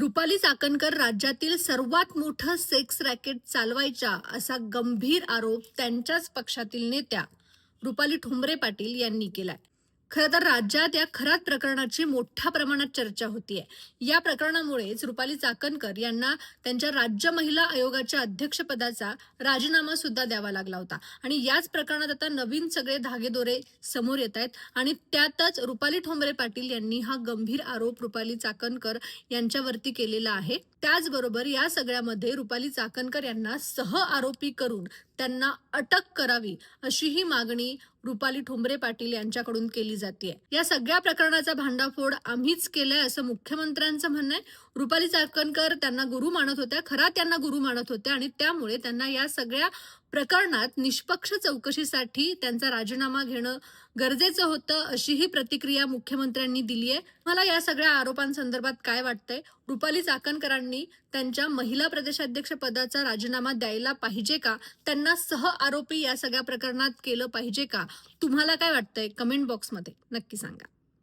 रुपाली चाकणकर राज्यातील सर्वात मोठं सेक्स रॅकेट चालवायच्या असा गंभीर आरोप त्यांच्याच पक्षातील नेत्या रुपाली ठोंबरे पाटील यांनी केलाय. खरं तर राज्यात या खरात प्रकरणाची मोठ्या प्रमाणात चर्चा होतीये. या प्रकरणामुळेच रुपाली चाकणकर यांना त्यांच्या राज्य महिला आयोगाच्या अध्यक्षपदाचा राजीनामा सुद्धा द्यावा लागला होता. आणि याच प्रकरणात आता नवीन सगळे धागेदोरे समोर येत आहेत आणि त्यातच रुपाली ठोंबरे पाटील यांनी हा गंभीर आरोप रुपाली चाकणकर यांच्यावरती केलेला आहे. त्याचबरोबर या सगळ्यामध्ये रुपाली चाकणकर यांना सह आरोपी करून त्यांना अटक करावी अशीही मागणी रुपाली ठोंबरे पाटील यांच्याकडून केली जाते. या सगळ्या प्रकरणाचा भांडाफोड आम्हीच केलाय असं मुख्यमंत्र्यांचं म्हणणं आहे. रुपाली चाकणकर त्यांना गुरु मानत होत्या, खरा त्यांना गुरु मानत होत्या आणि त्यामुळे त्यांना या सगळ्या प्रकरणात निष्पक्ष चौकशीसाठी त्यांचा राजीनामा घेणं गरजेचं होतं अशीही प्रतिक्रिया मुख्यमंत्र्यांनी दिली आहे. मला या सगळ्या आरोपांसंदर्भात काय वाटतंय? रुपाली चाकणकरांनी त्यांच्या महिला प्रदेशाध्यक्ष पदाचा राजीनामा द्यायला पाहिजे का? त्यांना सह आरोपी या सगळ्या प्रकरणात केलं पाहिजे का? तुम्हाला काय वाटतंय? कमेंट बॉक्समध्ये नक्की सांगा.